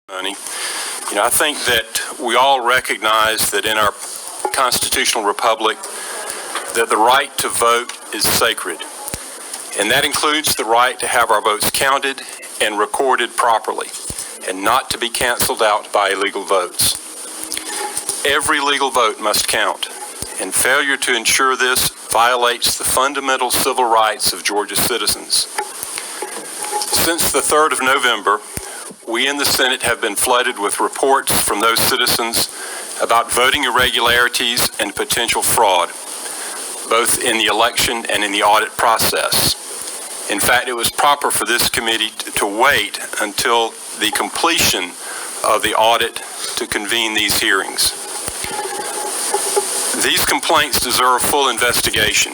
I think that we all recognize that in our constitutional republic that the right to vote is sacred, and that includes the right to have our votes counted and recorded properly and not to be canceled out by illegal votes. Every legal vote must count, and failure to ensure this violates the fundamental civil rights of Georgia's citizens. Since the 3rd of November, we in the Senate have been flooded with reports from those citizens about voting irregularities and potential fraud, both in the election and in the audit process. In fact, it was proper for this committee to wait until the completion of the audit to convene these hearings. These complaints deserve full investigation.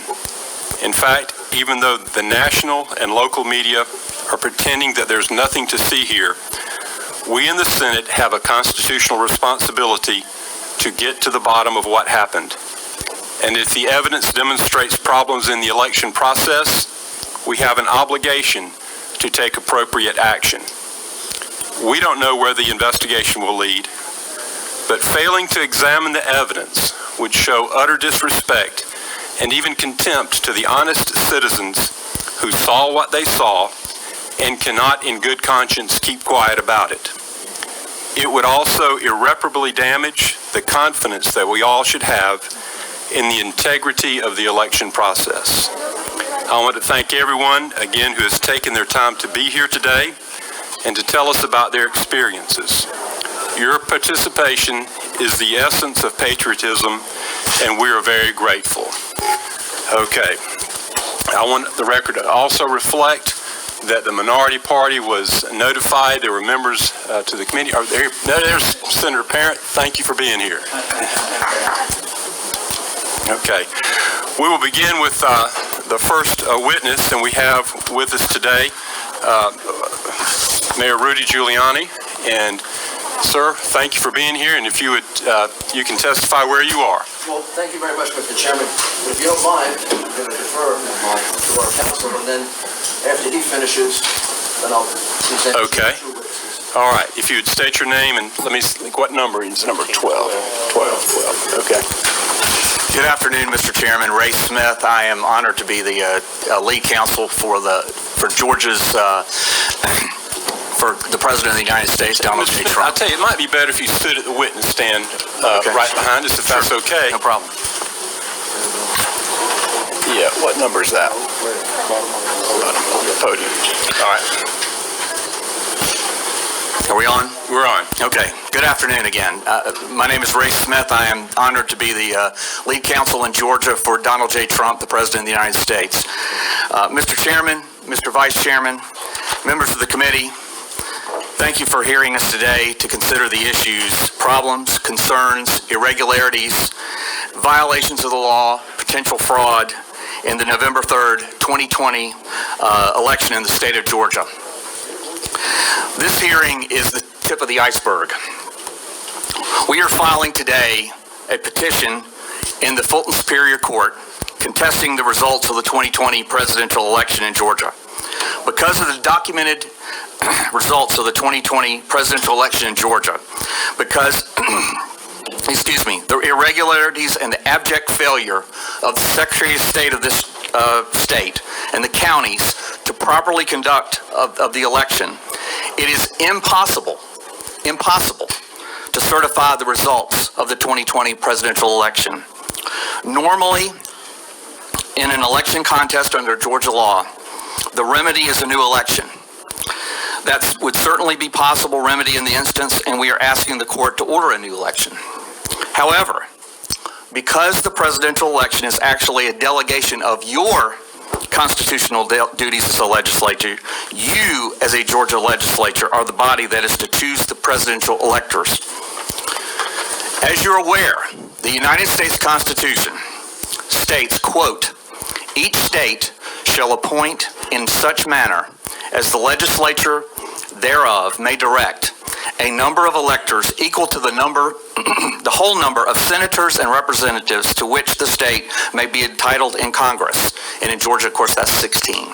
In fact, even though the national and local media are pretending that there's nothing to see here, we in the Senate have a constitutional responsibility to get to the bottom of what happened. And if the evidence demonstrates problems in the election process, we have an obligation to take appropriate action. We don't know where the investigation will lead, but failing to examine the evidence would show utter disrespect and even contempt to the honest citizens who saw what they saw and cannot in good conscience keep quiet about it. It would also irreparably damage the confidence that we all should have in the integrity of the election process. I want to thank everyone, again, who has taken their time to be here today and to tell us about their experiences. Your participation is the essence of patriotism, and we are very grateful. Okay. I want the record to also reflect that the minority party was notified. There were members to the committee. There's Senator Parent. Thank you for being here. Okay. We will begin with the first witness, and we have with us today Mayor Rudy Giuliani. And sir, thank you for being here. And if you would, you can testify where you are. Well, thank you very much, Mr. Chairman. If you don't mind, I'm going to defer to our counsel, and then after he finishes, then I'll present okay. two witnesses. All right. If you would state your name and let me see, what number? It's number 12. 12. Okay. Good afternoon, Mr. Chairman. Ray Smith. I am honored to be the lead counsel for Georgia's for the President of the United States, Donald J. Trump. I'll tell you, it might be better if you stood at the witness stand right behind us, if that's okay. No problem. Yeah, what number is that? Podium. All right. Are we on? We're on. Okay. Good afternoon again. My name is Ray Smith. I am honored to be the lead counsel in Georgia for Donald J. Trump, the President of the United States. Mr. Chairman, Mr. Vice Chairman, members of the committee, thank you for hearing us today to consider the issues, problems, concerns, irregularities, violations of the law, potential fraud in the November 3rd, 2020 election in the state of Georgia. This hearing is the tip of the iceberg. We are filing today a petition in the Fulton Superior Court contesting the results of the 2020 presidential election in Georgia. Because of the documented results of the 2020 presidential election in Georgia, because the irregularities and the abject failure of the Secretary of State of this state and the counties to properly conduct of the election, it is impossible to certify the results of the 2020 presidential election. Normally, in an election contest under Georgia law, the remedy is a new election. That would certainly be possible remedy in the instance, and we are asking the court to order a new election. However, because the presidential election is actually a delegation of your constitutional duties as a legislature, you as a Georgia legislature are the body that is to choose the presidential electors. As you're aware, the United States Constitution states, quote, "Each state shall appoint in such manner as the legislature thereof may direct a number of electors equal to the whole number of senators and representatives to which the state may be entitled in Congress." And in Georgia, of course, that's 16.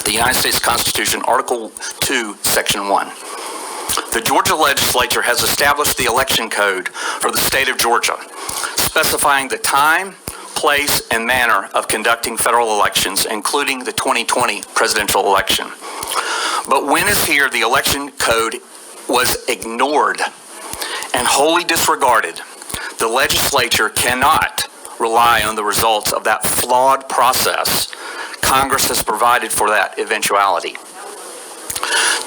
The United States Constitution, Article 2, Section 1. The Georgia legislature has established the election code for the state of Georgia, specifying the time, place, and manner of conducting federal elections, including the 2020 presidential election. But when as here, the election code was ignored and wholly disregarded, the legislature cannot rely on the results of that flawed process. Congress has provided for that eventuality.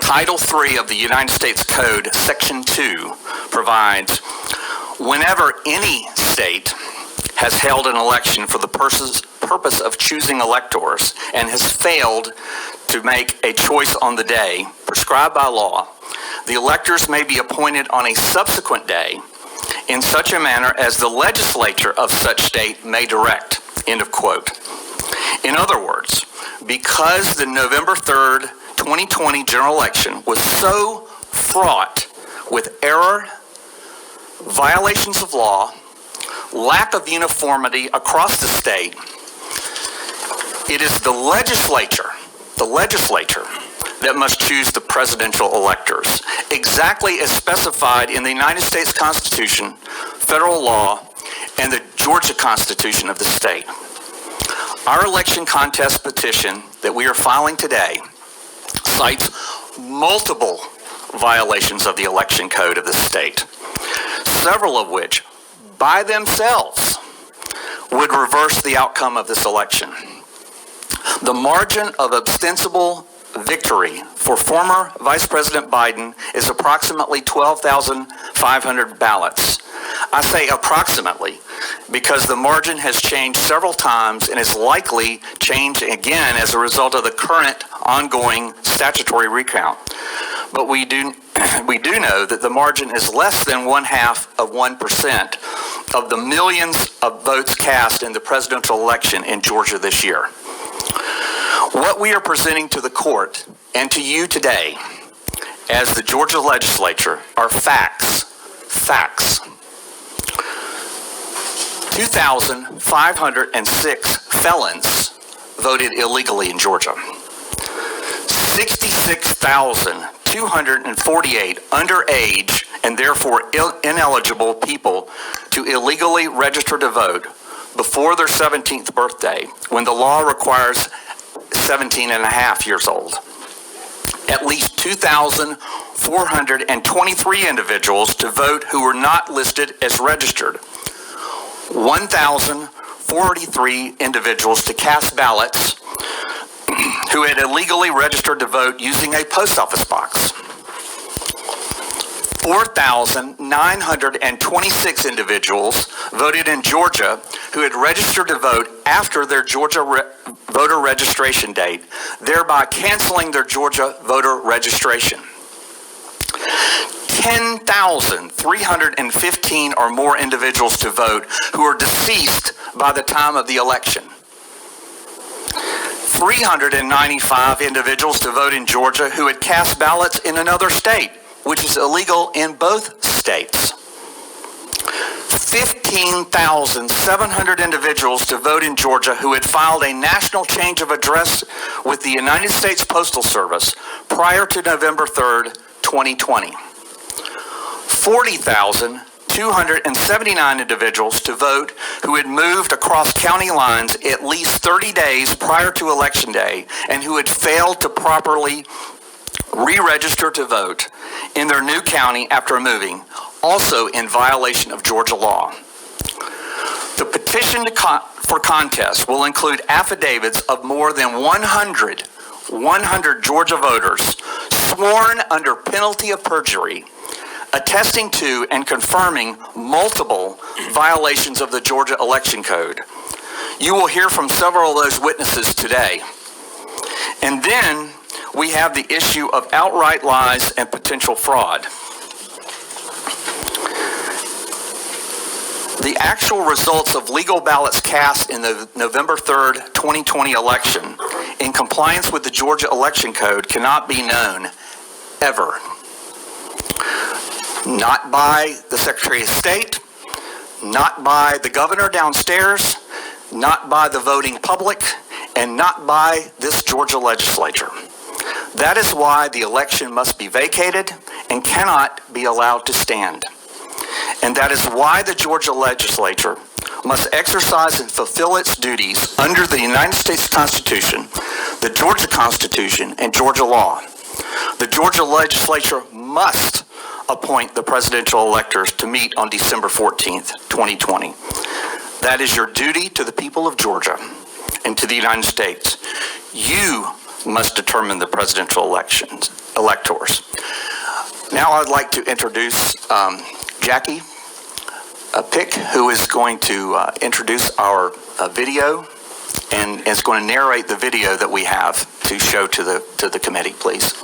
Title III of the United States Code, Section 2, provides, whenever any state has held an election for the purpose of choosing electors and has failed to make a choice on the day prescribed by law, the electors may be appointed on a subsequent day in such a manner as the legislature of such state may direct. End of quote. In other words, because the November 3rd, 2020 general election was so fraught with error, violations of law, lack of uniformity across the state, it is the legislature that must choose the presidential electors, exactly as specified in the United States Constitution, federal law, and the Georgia Constitution of the state. Our election contest petition that we are filing today cites multiple violations of the election code of the state, several of which by themselves would reverse the outcome of this election. The margin of ostensible victory for former Vice President Biden is approximately 12,500 ballots. I say approximately because the margin has changed several times and is likely change again as a result of the current ongoing statutory recount. But we do know that the margin is less than 0.5% of the millions of votes cast in the presidential election in Georgia this year. What we are presenting to the court and to you today as the Georgia legislature are facts. 2,506 felons voted illegally in Georgia. 66,248 underage and therefore ineligible people to illegally register to vote before their 17th birthday, when the law requires 17 and a half years old. At least 2,423 individuals to vote who were not listed as registered. 1,043 individuals to cast ballots who had illegally registered to vote using a post office box. 4,926 individuals voted in Georgia who had registered to vote after their Georgia voter registration date, thereby canceling their Georgia voter registration. 10,315 or more individuals to vote who are deceased by the time of the election. 395 individuals to vote in Georgia who had cast ballots in another state, which is illegal in both states. 15,700 individuals to vote in Georgia who had filed a national change of address with the United States Postal Service prior to November 3rd, 2020. 40,279 individuals to vote who had moved across county lines at least 30 days prior to Election Day and who had failed to properly re-register to vote in their new county after moving, also in violation of Georgia law. The petition for contest will include affidavits of more than 100 Georgia voters sworn under penalty of perjury, attesting to and confirming multiple violations of the Georgia election code. You will hear from several of those witnesses today. And then we have the issue of outright lies and potential fraud. The actual results of legal ballots cast in the November 3rd, 2020 election in compliance with the Georgia election code cannot be known ever. Not by the Secretary of State, not by the governor downstairs, not by the voting public, and not by this Georgia legislature. That is why the election must be vacated and cannot be allowed to stand. And that is why the Georgia legislature must exercise and fulfill its duties under the United States Constitution, the Georgia Constitution, and Georgia law. The Georgia legislature must appoint the presidential electors to meet on December 14th, 2020. That is your duty to the people of Georgia and to the United States. You must determine the presidential electors. Now I'd like to introduce Jackie Pick, who is going to introduce our video and is going to narrate the video that we have to show to the committee, please.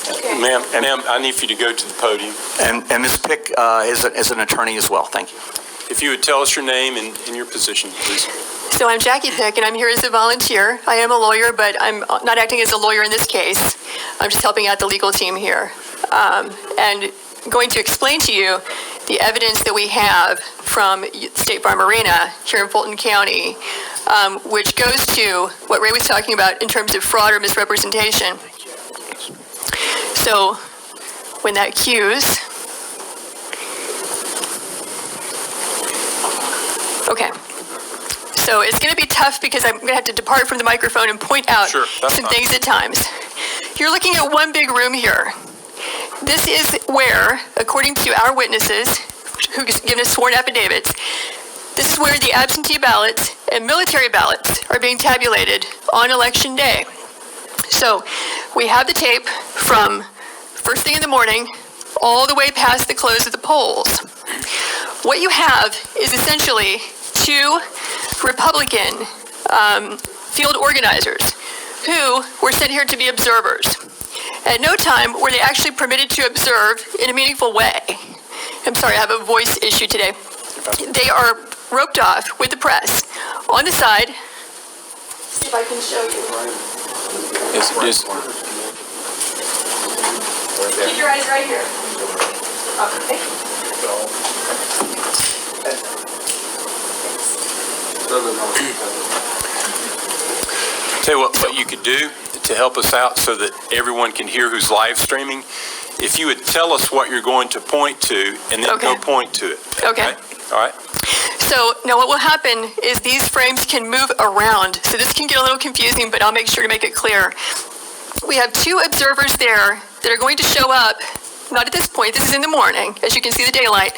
Okay. Ma'am, I need for you to go to the podium. And Ms. Pick is an attorney as well. Thank you. If you would tell us your name and your position, please. So I'm Jackie Pick, and I'm here as a volunteer. I am a lawyer, but I'm not acting as a lawyer in this case. I'm just helping out the legal team here. And going to explain to you the evidence that we have from State Farm Arena here in Fulton County, which goes to what Ray was talking about in terms of fraud or misrepresentation. So when that cues, okay. So it's going to be tough because I'm going to have to depart from the microphone and point out some things at times. You're looking at one big room here. This is where, according to our witnesses, who've given us sworn affidavits, this is where the absentee ballots and military ballots are being tabulated on Election Day. So we have the tape from first thing in the morning all the way past the close of the polls. What you have is essentially two Republican field organizers who were sent here to be observers. At no time were they actually permitted to observe in a meaningful way. I'm sorry, I have a voice issue today. They are roped off with the press on the side. See if I can show you. Keep your eyes right here. Okay. Tell you what you could do to help us out so that everyone can hear who's live streaming. If you would tell us what you're going to point to and then go point to it. Okay. All right. So now what will happen is these frames can move around. So this can get a little confusing, but I'll make sure to make it clear. We have two observers there that are going to show up, not at this point, this is in the morning, as you can see the daylight.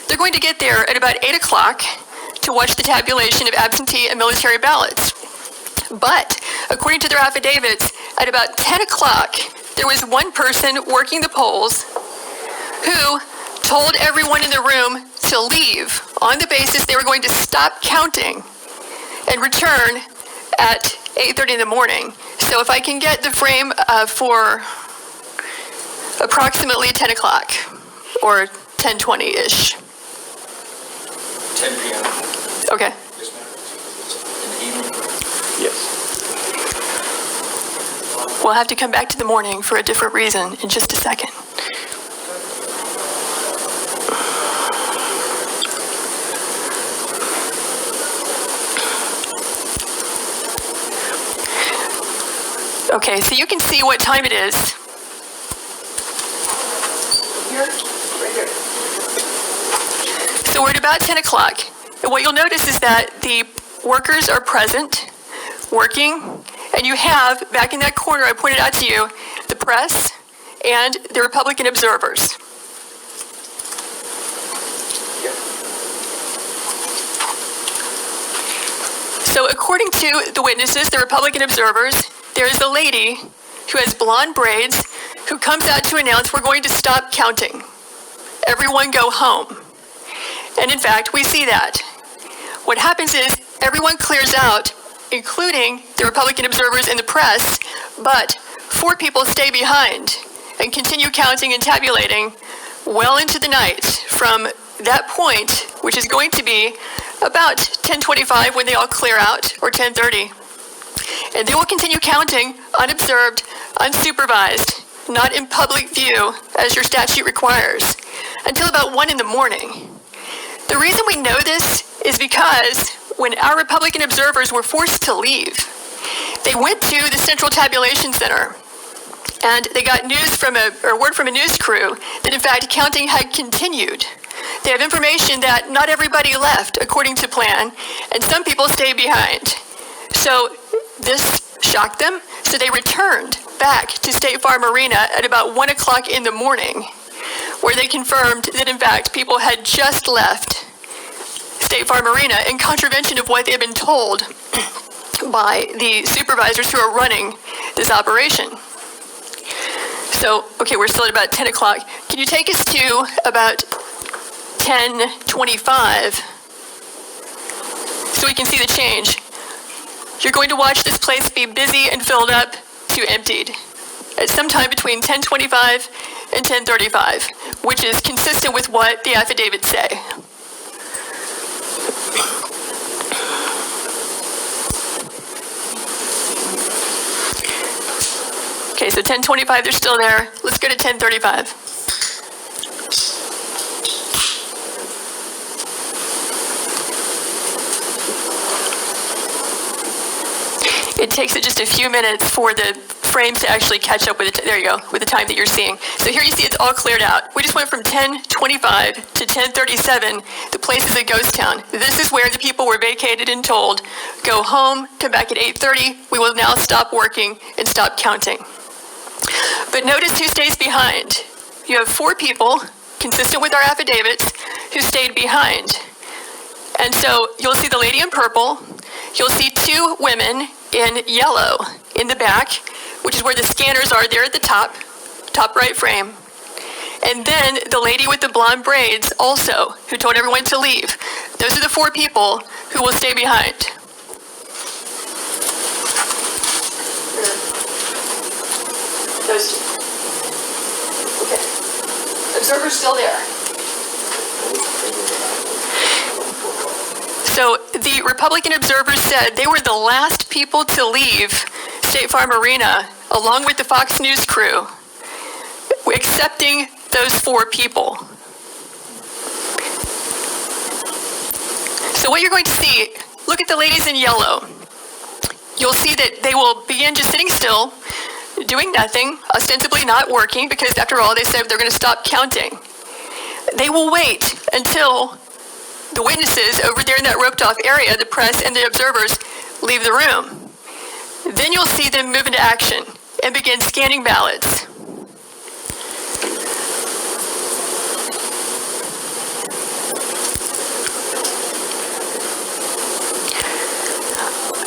They're going to get there at about 8 o'clock to watch the tabulation of absentee and military ballots. But according to their affidavits, at about 10 o'clock, there was one person working the polls who told everyone in the room to leave on the basis they were going to stop counting and return at 8:30 in the morning. So if I can get the frame for approximately 10 o'clock or 10:20-ish. 10 p.m. Okay. Yes, ma'am. In the evening? Yes. We'll have to come back to the morning for a different reason in just a second. Okay, so you can see what time it is. Here, right here. So we're at about 10 o'clock. And what you'll notice is that the workers are present, working, and you have, back in that corner I pointed out to you, the press and the Republican observers. So according to the witnesses, the Republican observers, there is a lady who has blonde braids who comes out to announce we're going to stop counting. Everyone go home. And in fact, we see that. What happens is everyone clears out, including the Republican observers and the press, but 4 people stay behind and continue counting and tabulating well into the night from that point, which is going to be about 10:25 when they all clear out, or 10:30. And they will continue counting unobserved, unsupervised, not in public view, as your statute requires, until about 1 in the morning. The reason we know this is because when our Republican observers were forced to leave, they went to the Central Tabulation Center And they got word from a news crew that in fact counting had continued. They have information that not everybody left according to plan, and some people stayed behind. So this shocked them, so they returned back to State Farm Arena at about 1 o'clock in the morning, where they confirmed that in fact people had just left State Farm Arena in contravention of what they had been told by the supervisors who are running this operation. So, okay, we're still at about 10 o'clock. Can you take us to about 10:25 so we can see the change? You're going to watch this place be busy and filled up to emptied at some time between 10:25 and 10:35, which is consistent with what the affidavits say. Okay, so 10:25, they're still there. Let's go to 10:35. It takes it just a few minutes for the frames to actually catch up with it. There you go, with the time that you're seeing. So here you see it's all cleared out. We just went from 10:25 to 10:37. The place is a ghost town. This is where the people were vacated and told, go home, come back at 8:30. We will now stop working and stop counting. But notice who stays behind. You have 4 people, consistent with our affidavits, who stayed behind. And so you'll see the lady in purple. You'll see 2 women in yellow in the back, which is where the scanners are there at the top right frame. And then the lady with the blonde braids also, who told everyone to leave. Those are the 4 people who will stay behind. Those 2. Okay. Observer's still there. So the Republican observers said they were the last people to leave State Farm Arena, along with the Fox News crew, excepting those 4 people. So what you're going to see, look at the ladies in yellow. You'll see that they will begin just sitting still, doing nothing, ostensibly not working, because after all, they said they're going to stop counting. They will wait until the witnesses over there in that roped off area, the press and the observers, leave the room. Then you'll see them move into action and begin scanning ballots.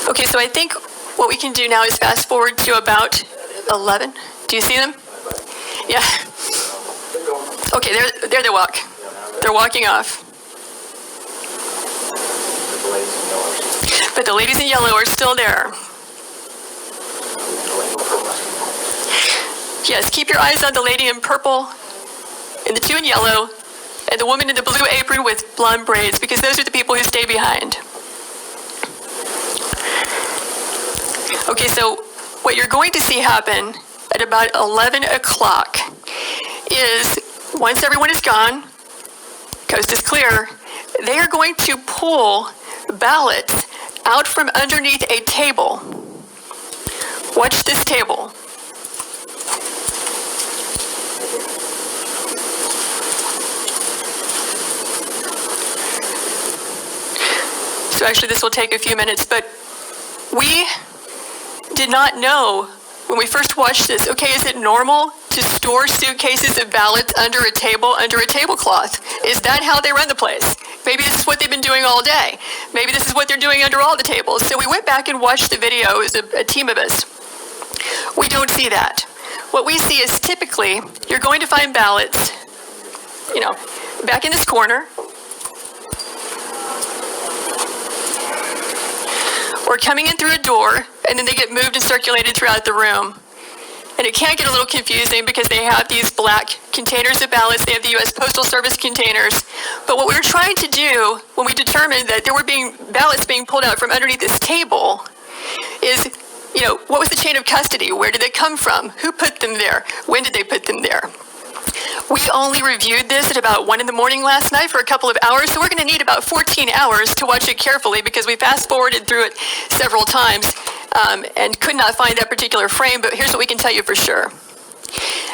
Okay, so I think what we can do now is fast forward to about 11. Do you see them? Yeah. Okay, there they walk. They're walking off. But the ladies in yellow are still there. Yes, keep your eyes on the lady in purple, and the 2 in yellow, and the woman in the blue apron with blonde braids, because those are the people who stay behind. Okay, so what you're going to see happen at about 11 o'clock is, once everyone is gone, coast is clear, they are going to pull ballots out from underneath a table. Watch this table. So actually this will take a few minutes, but we did not know when we first watched this, okay, is it normal to store suitcases of ballots under a tablecloth? Is that how they run the place? Maybe this is what they've been doing all day. Maybe this is what they're doing under all the tables. So we went back and watched the video. It was a team of us. We don't see that. What we see is typically you're going to find ballots, back in this corner, or coming in through a door, and then they get moved and circulated throughout the room. And it can get a little confusing because they have these black containers of ballots. They have the U.S. Postal Service containers. But what we were trying to do when we determined that there were ballots being pulled out from underneath this table is, what was the chain of custody? Where did they come from? Who put them there? When did they put them there? We only reviewed this at about 1 in the morning last night for a couple of hours, so we're going to need about 14 hours to watch it carefully because we fast-forwarded through it several times and could not find that particular frame, but here's what we can tell you for sure.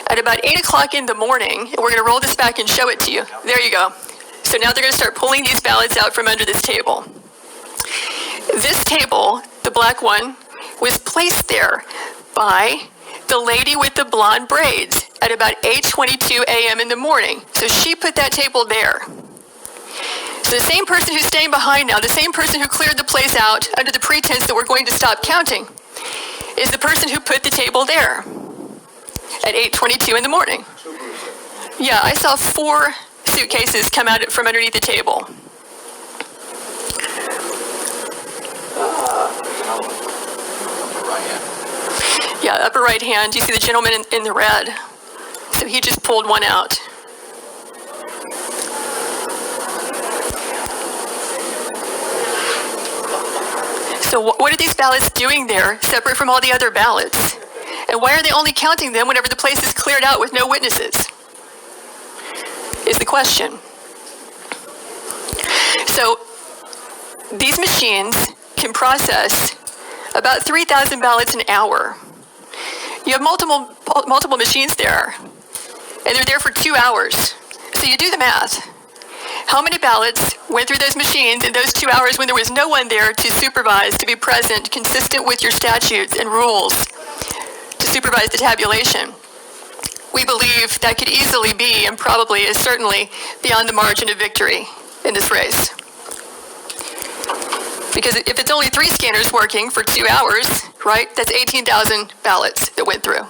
At about 8 o'clock in the morning, and we're going to roll this back and show it to you. There you go. So now they're going to start pulling these ballots out from under this table. This table, the black one, was placed there by the lady with the blonde braids at about 8:22 a.m. in the morning. So she put that table there. So the same person who's staying behind now, the same person who cleared the place out under the pretense that we're going to stop counting, is the person who put the table there at 8:22 in the morning. Yeah, I saw 4 suitcases come out from underneath the table. Yeah, upper right hand, you see the gentleman in the red. So he just pulled one out. So what are these ballots doing there, separate from all the other ballots? And why are they only counting them whenever the place is cleared out with no witnesses? Is the question. So these machines can process about 3,000 ballots an hour. You have multiple machines there, and they're there for 2 hours. So you do the math. How many ballots went through those machines in those 2 hours when there was no one there to supervise, to be present, consistent with your statutes and rules, to supervise the tabulation? We believe that could easily be, and probably is certainly, beyond the margin of victory in this race. Because if it's only 3 scanners working for 2 hours, right, that's 18,000 ballots that went through.